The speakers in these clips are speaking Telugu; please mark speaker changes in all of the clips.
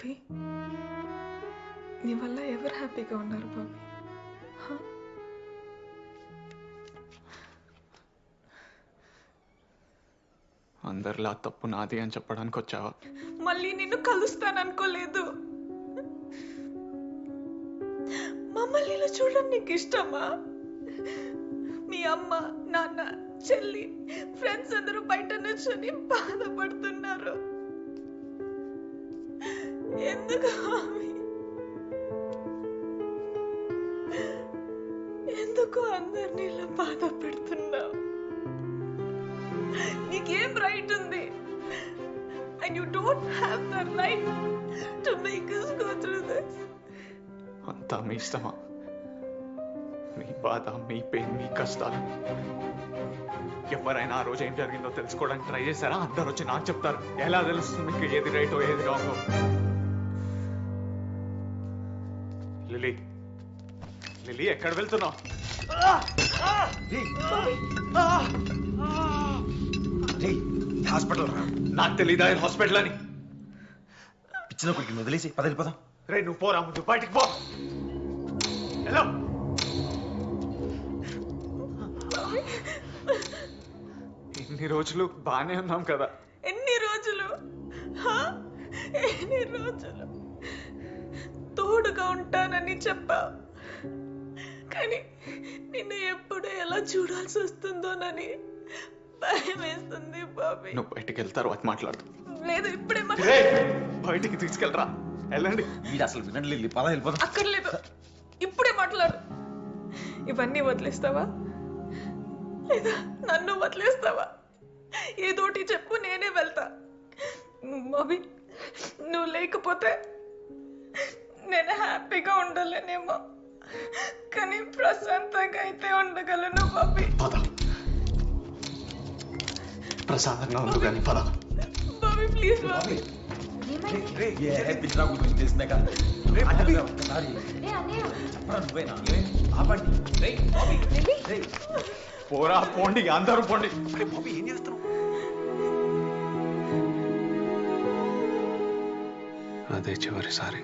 Speaker 1: బాబీ, నీ వల్ల ఎవరు హ్యాపీగా ఉన్నారు బాబీ?
Speaker 2: అందరిలా తప్పు నాది అని చెప్పడానికి వచ్చావా?
Speaker 1: మళ్ళీ నిన్ను కలుస్తాననుకోలేదు. మమ్మల్ని ఇలా చూడడం నీకు ఇష్టమా? మీ అమ్మ, నాన్న, చెల్లి, ఫ్రెండ్స్ అందరూ బయట నుంచొని బాధపడుతున్నారు. ఎందుకు మామీ? ఎందుకు అందరినీ ఇలా బాధ పెడుతున్నావు? నీకేం రైట్ ఉంది? And you don't have the right to make us go through this.
Speaker 2: అంతా మీ ఇష్టమా? మీ బాధ, మీ పెయిన్, మీ కష్టాలు ఎవరైనా ఆ రోజు ఏం జరిగిందో తెలుసుకోవడానికి ట్రై చేశారా? అందరు వచ్చి నాకు చెప్తారు. ఎలా తెలుస్తుంది మీకు ఏది రైటో ఏది రాంగో? లిలీ, లిలీ ఎక్కడ వెళ్తున్నావు?
Speaker 3: హాస్పిటల్ రా.
Speaker 2: నాకు తెలీదా హాస్పిటల్ అని?
Speaker 3: పిచ్చిన కొడుకు వదిలేసి వెళ్ళిపోదాం.
Speaker 2: రే నువ్వు పోరా, ముందు బయటికి పో. హలో, ఇన్ని రోజులు బానే ఉన్నాం కదా?
Speaker 1: ఎన్ని రోజులు తోడుగా ఉంటానని చెప్పావు, కానీ నిన్ను ఎప్పుడు ఎలా చూడాల్సి వస్తుందోనని భయం వేస్తుంది బాబీ.
Speaker 2: నువ్వు బయటికి వెళ్తారు తర్వాత మాట్లాడు.
Speaker 1: లేదు, ఇప్పుడే
Speaker 2: బయటికి తీసుకెళ్ళరా. వెళ్ళండి.
Speaker 3: వీడు అసలు వినండి, పద వెళ్ళిపోదాం.
Speaker 1: అక్కర్లేదు, ఇప్పుడే మాట్లాడు. ఇవన్నీ వదిలేస్తావా లేదా నన్ను వదిలేస్తావా? ఏదోటి చెప్పు, నేనే వెళ్తా. బాబీ, నువ్వు లేకపోతే నేను హ్యాపీగా ఉండలేనేమో, కానీ ప్రశాంతంగా అయితే ఉండగలను బాబీ.
Speaker 2: పద, ప్రశాంతంగా ఉండు కానీ పద.
Speaker 1: బాబీ ప్లీజ్ బాబీ.
Speaker 3: పిచ్చిన గురించి తెలిసిందే కదా. చెప్పరా నువ్వేనా?
Speaker 2: పోరా, పోండి, అందరూ పోండి.
Speaker 3: బాబీ ఏం చేస్తున్నావు?
Speaker 2: అదే చివరిసారి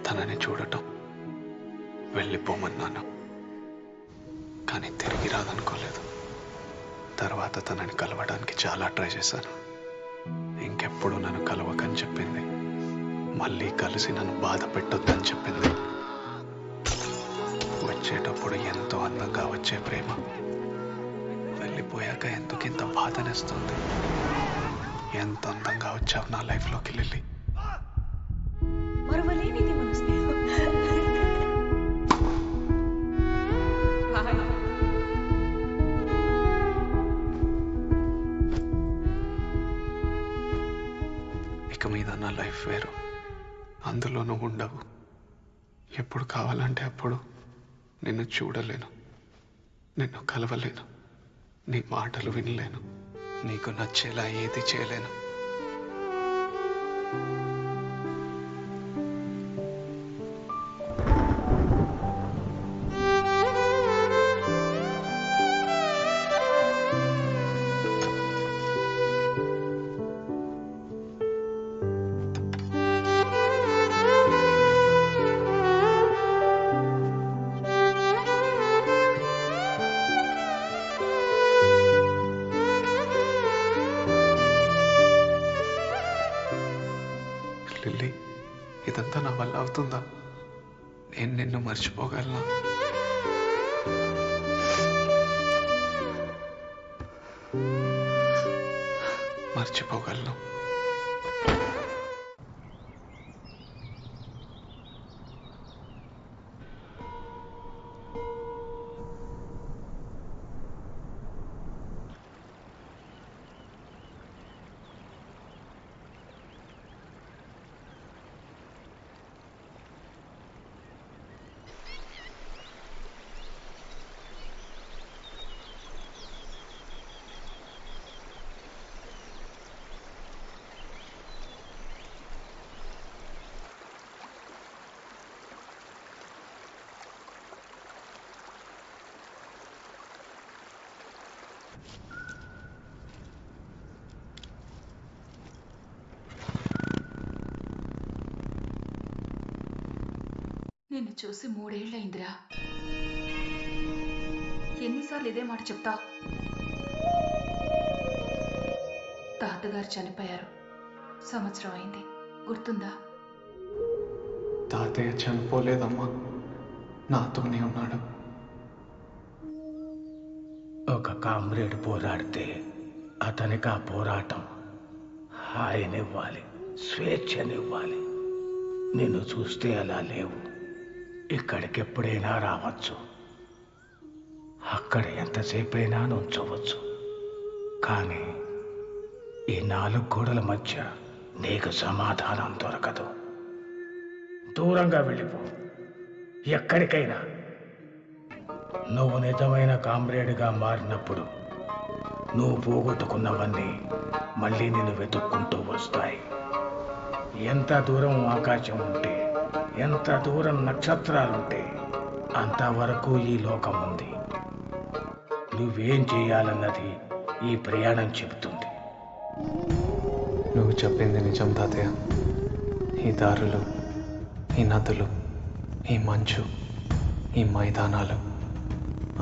Speaker 2: తనని చూడటం. వెళ్ళిపోమన్నాను, కానీ తిరిగి రాదనుకోలేదు. తర్వాత తనని కలవడానికి చాలా ట్రై చేశాను. ఇంకెప్పుడు నన్ను కలవకని చెప్పింది. మళ్ళీ కలిసి నన్ను బాధ పెట్టొద్దని చెప్పింది. వచ్చేటప్పుడు ఎంతో అందంగా వచ్చే ప్రేమ వెళ్ళిపోయాక ఎందుకింత బాధనేస్తుంది? ఎంత అందంగా వచ్చావు నా లైఫ్లోకి లిల్లీ.
Speaker 1: మరువలేనిది మన స్నేహం.
Speaker 2: ఇక మీద నా లైఫ్ వేరు, అందులో నువ్వు ఉండవు. ఎప్పుడు కావాలంటే అప్పుడు నిన్ను చూడలేను, నిన్ను కలవలేను, నీ మాటలు వినలేను, నీకు నచ్చేలా ఏది చేయలేను. లిల్లీ, ఇదంతా నా వల్ల అవుతుందా? నేను నిన్ను మర్చిపోగలనా? మర్చిపోగలను.
Speaker 1: నిన్ను చూసి 3 ఏళ్ళయిందిరా. ఎన్నిసార్లు ఇదే మాట చెప్తావు? తాతగారు చనిపోయారు, సంవత్సరం అయింది, గుర్తుందా?
Speaker 2: తాతయ్య చనిపోలేదమ్మా, నాతోనే ఉన్నాడు.
Speaker 4: ఒక కామ్రేడ్ పోరాడితే అతనికి ఆ పోరాటం హాయినివ్వాలి, స్వేచ్ఛనివ్వాలి. నిన్ను చూస్తే అలా లేవు. ఇక్కడికి ఎప్పుడైనా రావచ్చు, అక్కడ ఎంతసేపైనా నుంచోవచ్చు. కానీ ఈ 4 గోడల మధ్య నీకు సమాధానం దొరకదు. దూరంగా వెళ్ళిపో, ఎక్కడికైనా. నువ్వు నిజమైన కామ్రేడ్గా మారినప్పుడు నువ్వు పోగొట్టుకున్నవన్నీ మళ్ళీ నిన్ను వెతుక్కుంటూ వస్తాయి. ఎంత దూరం ఆకాశం ఉంటే, ఎంత దూరం నక్షత్రాలుంటే అంతవరకు ఈ లోకం ఉంది. నువ్వేం చేయాలన్నది ఈ ప్రయాణం చెబుతుంది.
Speaker 2: నువ్వు చెప్పింది నిజం తాతయ్య. ఈ దారులు, ఈ నదులు, ఈ మంచు, ఈ మైదానాలు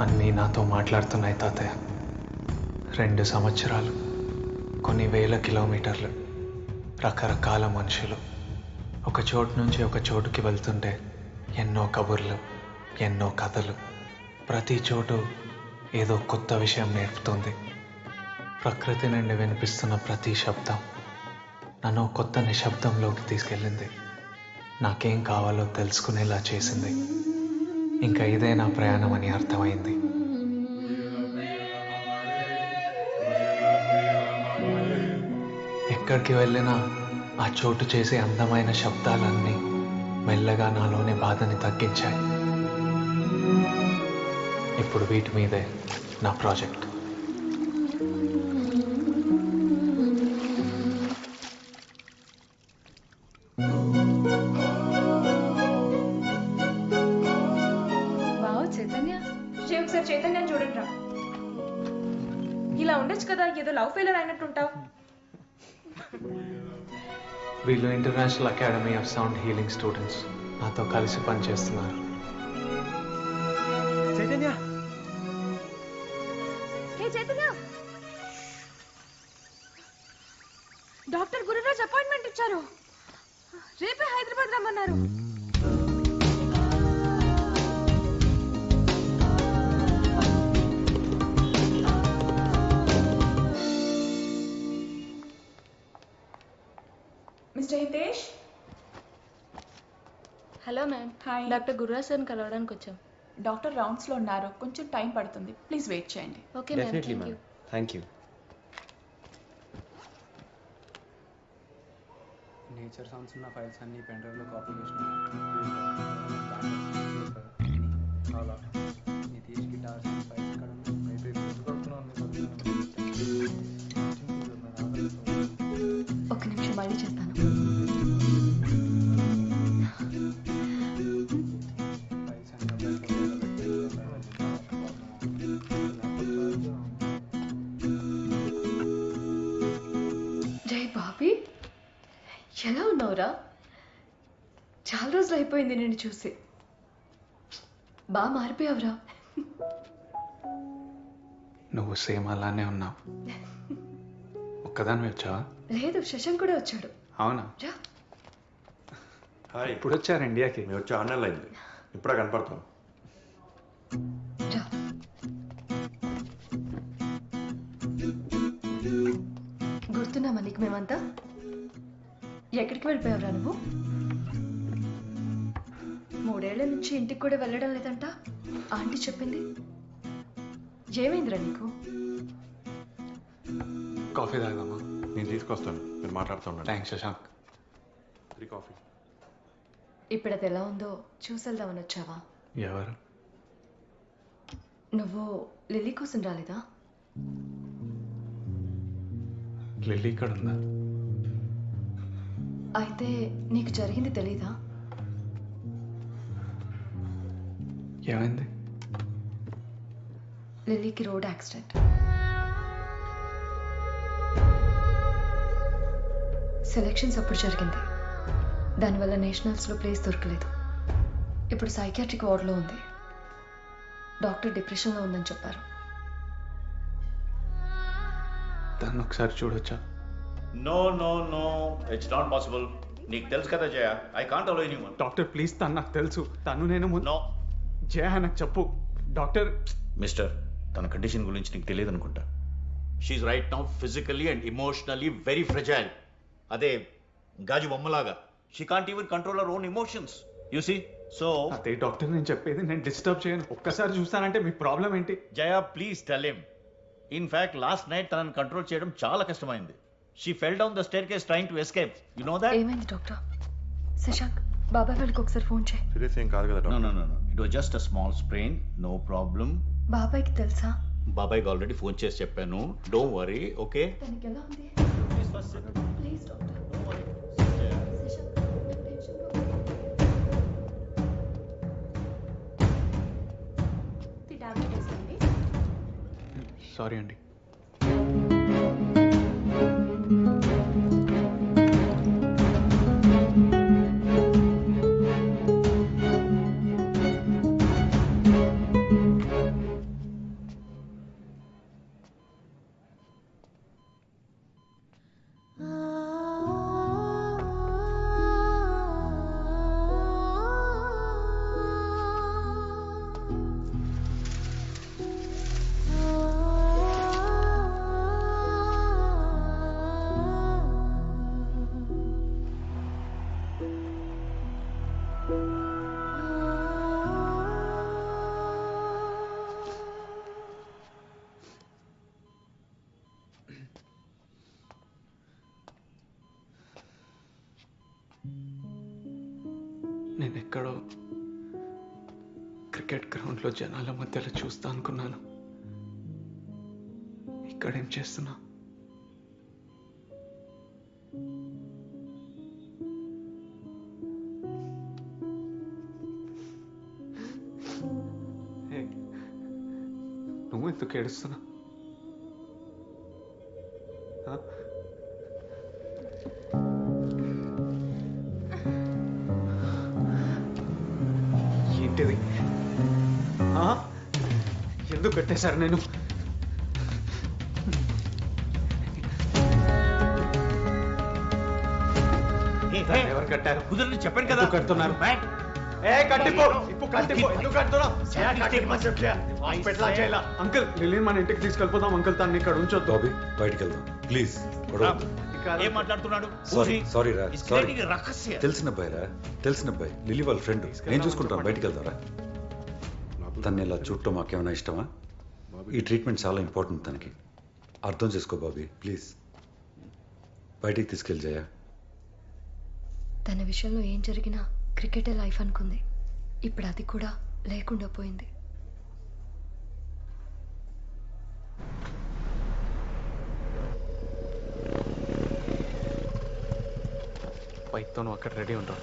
Speaker 2: అన్నీ నాతో మాట్లాడుతున్నాయి తాతయ్య. 2 సంవత్సరాలు, కొన్ని వేల కిలోమీటర్లు, రకరకాల మనుషులు, ఒక చోటు నుంచి ఒక చోటుకి వెళ్తుంటే ఎన్నో కబుర్లు, ఎన్నో కథలు. ప్రతి చోటు ఏదో కొత్త విషయం నేర్పుతుంది. ప్రకృతి నుండి వినిపిస్తున్న ప్రతి శబ్దం నన్ను కొత్త నిశ్శబ్దంలోకి తీసుకెళ్ళింది. నాకేం కావాలో తెలుసుకునేలా చేసింది. ఇంకా ఇదే నా ప్రయాణం అని అర్థమైంది. ఎక్కడికి వెళ్ళినా ఆ చోటు చేసే అందమైన శబ్దాలన్నీ మెల్లగా నాలోని బాధని తగ్గించాయి. ఇప్పుడు వీటి మీదే నా ప్రాజెక్ట్.
Speaker 1: ఒకసారి చైతన్యాన్ని చూడండి రా. ఇలా ఉండొచ్చు కదా, ఏదో లవ్ ఫెయిలర్ అయినట్టుంటావు.
Speaker 2: వీళ్ళు international academy of sound healing students నాతో కలిసి పనిచేస్తున్నారు.
Speaker 3: Chaitanya,
Speaker 1: hey Chaitanya, doctor Gururaj appointment ఇచ్చారు. రేపే హైదరాబాద్ రమ్మన్నారు. Mister Hitesh.
Speaker 5: Hello ma'am.
Speaker 1: Hi.
Speaker 5: Doctor Gururaj సార్ని కలవడానికి వచ్చాం.
Speaker 1: డాక్టర్ రౌండ్స్లో ఉన్నారు, కొంచెం టైం పడుతుంది, ప్లీజ్ వెయిట్ చేయండి.
Speaker 5: Okay ma'am, thank you.
Speaker 3: Thank you.
Speaker 2: Nature sounds ఉన్న ఫైల్స్ అన్ని పెన్ డ్రైవ్లో కాపీ చేసిన నితీష్ గిటార్ ఫైల్స్ ఇక్కడ
Speaker 5: ఒక నిమిషం మళ్ళీ చేస్తాను. జై బాబీ, ఎలా ఉన్నావురా? చాలా రోజులు అయిపోయింది నేను చూసి. బాగా మారిపోయావురా.
Speaker 2: నువ్వు సేమ్ అలానే ఉన్నావు. ఒక్కదాన్ని వచ్చావా?
Speaker 5: లేదు, శశాంక్ కూడా వచ్చాడు.
Speaker 2: అవునా?
Speaker 5: రా.
Speaker 3: హాయ్.
Speaker 2: ఇప్పుడు వచ్చారు ఇండియాకి?
Speaker 3: మేము వచ్చి 6 నెలలు అయింది. ఇప్పుడే కనపడతాం.
Speaker 5: రా. గుర్తున్నామా నీకు మేమంతా? ఎక్కడికి వెళ్ళిపోయావురా నువ్వు? 3 ఏళ్ల నుంచి ఇంటికి కూడా వెళ్ళడం లేదంట ఆంటీ చెప్పింది. ఏమైందిరా నీకు?
Speaker 2: కాఫీ తాగదామా?
Speaker 3: నేను తీసుకొస్తాను, మీరు మాట్లాడుతూ ఉండండి.
Speaker 2: థ్యాంక్స్ శశాంక్.
Speaker 3: 3 కాఫీ.
Speaker 5: ఇప్పుడు అది ఎలా ఉందో చూసెళ్దామని వచ్చావా?
Speaker 2: ఎవరు?
Speaker 5: నువ్వు లిల్లీ కోసం రాలేదా?
Speaker 2: లిల్లీ ఇక్కడ ఉందా?
Speaker 5: అయితే నీకు జరిగింది తెలీదా?
Speaker 2: ఏమైంది?
Speaker 5: లిల్లీకి రోడ్ యాక్సిడెంట్. సెలక్షన్స్ అప్పుడు జరిగింది. దానివల్ల నేషనల్స్లో ప్లేస్ దొరకలేదు. ఇప్పుడు సైకియాట్రిక్ వార్డులో ఉంది. డాక్టర్ డిప్రెషన్లో ఉందని చెప్పారు.
Speaker 2: తను ఒకసారి చూడొచ్చా?
Speaker 6: No no no, it's not possible. నీకు తెలుసు కదా Jaya, I can't allow anyone.
Speaker 2: Doctor please, తను నాకు తెలుసు. తను నేను
Speaker 6: నో
Speaker 2: జయ నాకు చెప్పు డాక్టర్.
Speaker 6: మిస్టర్, తన కండిషన్ గురించి నీకు తెలియదు అనుకుంటా. She right now physically and emotionally very fragile. అదే గాజు బొమ్మలాగా. She can't even control her own emotions, you see. So
Speaker 2: అదే డాక్టర్ నేను చెప్పేది, నేను డిస్టర్బ్ చేయను. ఒక్కసారి చూస్తానంటే మీ ప్రాబ్లం ఏంటి?
Speaker 6: Jaya please tell him. In fact last night తనని కంట్రోల్ చేయడం చాలా కష్టమైంది. She fell down the staircase trying to escape. You know that?
Speaker 5: ఏమైంది డాక్టర్? శశాంక్, బాబాయ్ వాళ్ళకి ఒకసారి ఫోన్ చేయి.
Speaker 3: సీరియస్ ఏం కాదు కదా
Speaker 6: no
Speaker 3: doctor?
Speaker 6: No no, it was just a small sprain, no problem.
Speaker 5: బాబాయ్కి తెలుసా?
Speaker 6: బాబాయ్కి ఆల్రెడీ ఫోన్ చేసి చెప్పాను. Don't worry, okay?
Speaker 5: తనకి ఎలా ఉంది?
Speaker 6: Please first sit.
Speaker 5: Please doctor.
Speaker 6: Don't worry.
Speaker 5: Shashank, నాకు టెన్షన్గా ఉంది.
Speaker 1: ది టాబ్లెట్ వేసుకోండి.
Speaker 2: సారీ అండి. నేను ఎక్కడో క్రికెట్ గ్రౌండ్లో జనాల మధ్యలో చూస్తా అనుకున్నాను. ఇక్కడేం చేస్తున్నా? నువ్వు ఎందుకు ఏడుస్తున్నా? ఏంటిది? ఎందుకు కట్టేశారు నేను? ఎవరు కట్టారు?
Speaker 6: కుదరని చెప్పాను కదా.
Speaker 2: ఎందుకు కడుతున్నారు? కట్టిపో. ఇప్పుడు కట్టిపో. ఎందుకు కడుతున్నావు? అంకుల్, లిలీని మన ఇంటికి తీసుకెళ్ళిపోదాం అంకుల్. తను ఇక్కడ ఉంచొద్దు.
Speaker 7: బాబీ, బయటికి వెళ్దాం ప్లీజ్.
Speaker 6: ఏం మాట్లాడుతున్నాడు?
Speaker 7: సారీ రా, సారీ.
Speaker 6: రహస్య.
Speaker 7: తెలిసిన అబ్బాయి రా, తెలిసిన అబ్బాయి. లిలీ వాళ్ళ ఫ్రెండ్. నేను చూసుకుంటాను, బయటికి వెళ్దారా? తను ఇలా చూడటం మాకేమైనా ఇష్టమా? ఈ ట్రీట్మెంట్ చాలా ఇంపార్టెంట్ తనకి. అర్థం చేసుకో బాబీ ప్లీజ్. బయటికి తీసుకెళ్ళి జయ.
Speaker 5: తన విషయంలో ఏం జరిగినా క్రికెటే లైఫ్ అనుకుంది. ఇప్పుడు అది కూడా లేకుండా పోయింది.
Speaker 2: బైక్తో నువ్వు అక్కడ రెడీ ఉంటావు.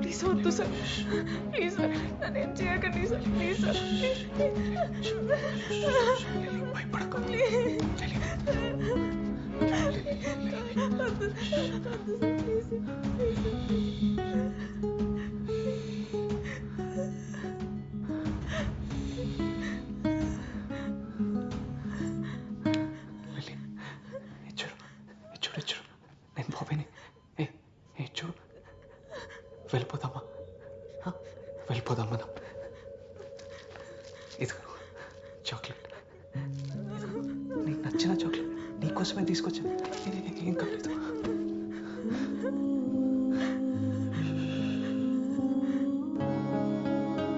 Speaker 1: ప్లీజ్ వద్దు సార్, ప్లీజ్ సార్, నన్నేం చేయకండి సార్, ప్లీజ్ సార్.
Speaker 2: భయపడకు. చూడు, నేను బాబీని. చూడు, వెళ్ళిపోదామా? వెళ్ళిపోదాం మనం. ఇదిగో చాక్లెట్, నీకు నచ్చిన చాక్లెట్ నీకోసమే తీసుకొచ్చాను. ఏం కాలేదు.